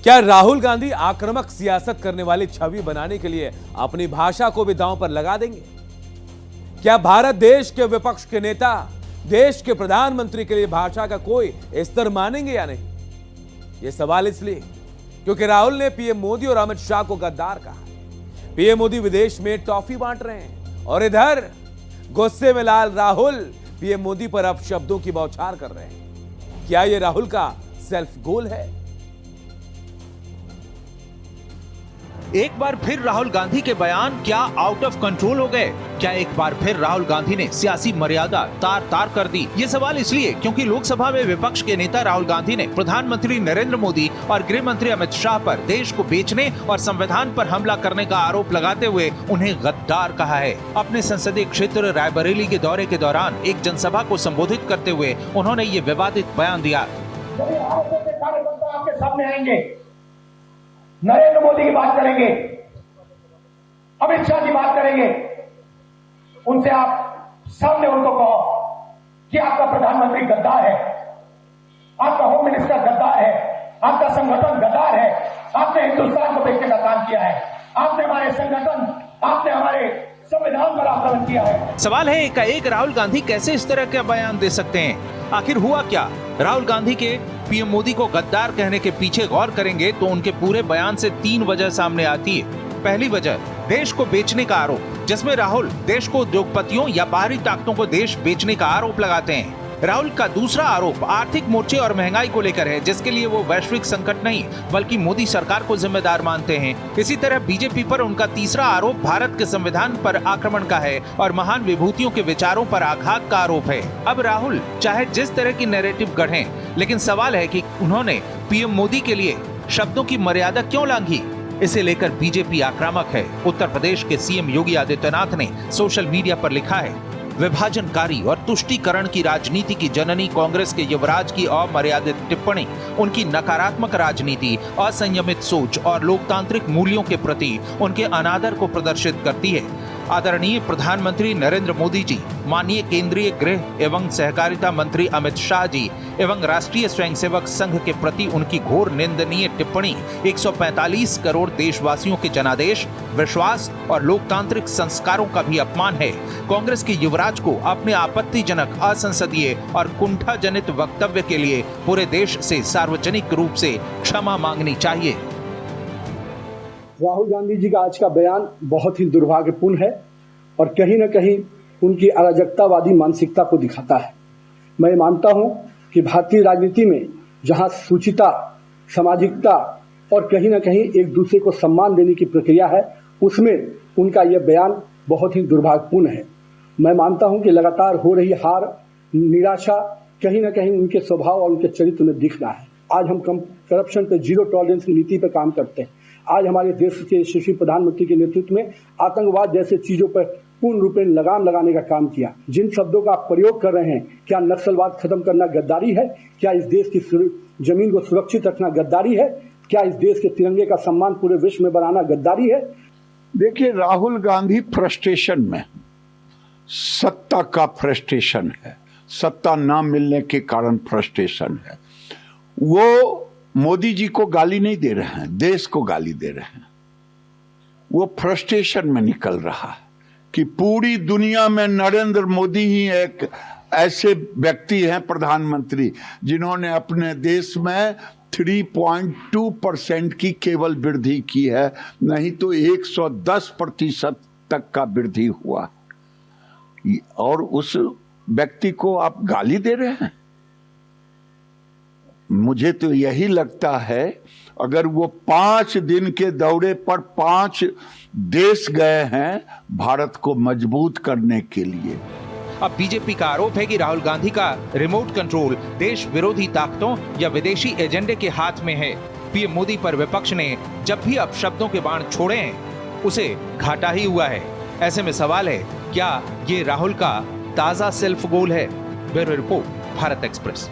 क्या राहुल गांधी आक्रामक सियासत करने वाली छवि बनाने के लिए अपनी भाषा को भी दांव पर लगा देंगे? क्या भारत देश के विपक्ष के नेता देश के प्रधानमंत्री के लिए भाषा का कोई स्तर मानेंगे या नहीं? यह सवाल इसलिए क्योंकि राहुल ने पीएम मोदी और अमित शाह को गद्दार कहा। पीएम मोदी विदेश में टॉफी बांट रहे हैं और इधर गुस्से में लाल राहुल पीएम मोदी पर अपशब्दों की बौछार कर रहे हैं। क्या यह राहुल का सेल्फ गोल है? एक बार फिर राहुल गांधी के बयान क्या आउट ऑफ कंट्रोल हो गए? क्या एक बार फिर राहुल गांधी ने सियासी मर्यादा तार तार कर दी? ये सवाल इसलिए क्योंकि लोकसभा में विपक्ष के नेता राहुल गांधी ने प्रधानमंत्री नरेंद्र मोदी और गृह मंत्री अमित शाह पर देश को बेचने और संविधान पर हमला करने का आरोप लगाते हुए उन्हें गद्दार कहा है। अपने संसदीय क्षेत्र रायबरेली के दौरे के दौरान एक जनसभा को संबोधित करते हुए उन्होंने ये विवादित बयान दिया। आपके सामने आएंगे, नरेंद्र मोदी की बात करेंगे, अमित शाह की बात करेंगे, उनसे आप सामने उनको कहो कि आपका प्रधानमंत्री गद्दार है, आपका होम मिनिस्टर गद्दार है, आपका संगठन गद्दार है, आपने हिंदुस्तान को बेचने का काम किया है, आपने हमारे संगठन, आपने हमारे संविधान पर आक्रमण किया है। सवाल है एकाएक राहुल गांधी कैसे इस तरह का बयान दे सकते हैं? आखिर हुआ क्या? राहुल गांधी के पीएम मोदी को गद्दार कहने के पीछे गौर करेंगे तो उनके पूरे बयान से 3 वजह सामने आती है। पहली वजह, देश को बेचने का आरोप, जिसमें राहुल देश को उद्योगपतियों या बाहरी ताकतों को देश बेचने का आरोप लगाते हैं। राहुल का दूसरा आरोप आर्थिक मोर्चे और महंगाई को लेकर है, जिसके लिए वो वैश्विक संकट नहीं बल्कि मोदी सरकार को जिम्मेदार मानते हैं। इसी तरह बीजेपी पर उनका तीसरा आरोप भारत के संविधान पर आक्रमण का है और महान विभूतियों के विचारों पर आघात का आरोप है। अब राहुल चाहे जिस तरह की नैरेटिव गढ़ें, लेकिन सवाल है कि उन्होंने पीएम मोदी के लिए शब्दों की मर्यादा क्यों लांघी? इसे लेकर बीजेपी आक्रामक है। उत्तर प्रदेश के सीएम योगी आदित्यनाथ ने सोशल मीडिया पर लिखा है, विभाजनकारी और तुष्टीकरण की राजनीति की जननी कांग्रेस के युवराज की अमर्यादित टिप्पणी उनकी नकारात्मक राजनीति, असंयमित सोच और लोकतांत्रिक मूल्यों के प्रति उनके अनादर को प्रदर्शित करती है। आदरणीय प्रधानमंत्री नरेंद्र मोदी जी, माननीय केंद्रीय गृह एवं सहकारिता मंत्री अमित शाह जी एवं राष्ट्रीय स्वयंसेवक संघ के प्रति उनकी घोर निंदनीय टिप्पणी 145 करोड़ देशवासियों के जनादेश, विश्वास और लोकतांत्रिक संस्कारों का भी अपमान है। कांग्रेस के युवराज को अपने आपत्तिजनक, असंसदीय और कुंठाजनित वक्तव्य के लिए पूरे देश से सार्वजनिक रूप से क्षमा मांगनी चाहिए। राहुल गांधी जी का आज का बयान बहुत ही दुर्भाग्यपूर्ण है और कहीं न कहीं उनकी अराजकतावादी मानसिकता को दिखाता है। मैं मानता हूं कि भारतीय राजनीति में जहां सुचिता, सामाजिकता और कहीं न कहीं एक दूसरे को सम्मान देने की प्रक्रिया है, उसमें उनका यह बयान बहुत ही दुर्भाग्यपूर्ण है। मैं मानता हूं कि लगातार हो रही हार, निराशा कहीं न कहीं उनके स्वभाव और उनके चरित्र में दिख रहा है। आज हम करप्शन पे जीरो टॉलरेंस की नीति पर काम करते हैं। आज हमारे देश के यशस्वी प्रधानमंत्री के नेतृत्व में आतंकवाद जैसे चीजों पर पूर्ण रूप में लगाम लगाने का काम किया। जिन शब्दों का आप प्रयोग कर रहे हैं, क्या नक्सलवाद खत्म करना गद्दारी है? क्या इस देश की जमीन को सुरक्षित रखना गद्दारी है? क्या इस देश के तिरंगे का सम्मान पूरे विश्व में बनाना गद्दारी है? देखिए, राहुल गांधी फ्रस्ट्रेशन में, सत्ता का फ्रस्ट्रेशन है, सत्ता ना मिलने के कारण फ्रस्ट्रेशन है। वो मोदी जी को गाली नहीं दे रहे हैं, देश को गाली दे रहे हैं। वो फ्रस्ट्रेशन में निकल रहा है कि पूरी दुनिया में नरेंद्र मोदी ही एक ऐसे व्यक्ति हैं, प्रधानमंत्री, जिन्होंने अपने देश में 3.2% की केवल वृद्धि की है, नहीं तो 110% तक का वृद्धि हुआ, और उस व्यक्ति को आप गाली दे रहे हैं। मुझे तो यही लगता है, अगर वो 5 दिन के दौरे पर 5 देश गए हैं भारत को मजबूत करने के लिए। अब बीजेपी का आरोप है कि राहुल गांधी का रिमोट कंट्रोल देश विरोधी ताकतों या विदेशी एजेंडे के हाथ में है। पीएम मोदी पर विपक्ष ने जब भी अपशब्दों के बाण छोड़े हैं, उसे घाटा ही हुआ है। ऐसे में सवाल है, क्या ये राहुल का ताजा सेल्फ गोल है? Bureau report, Bharat express.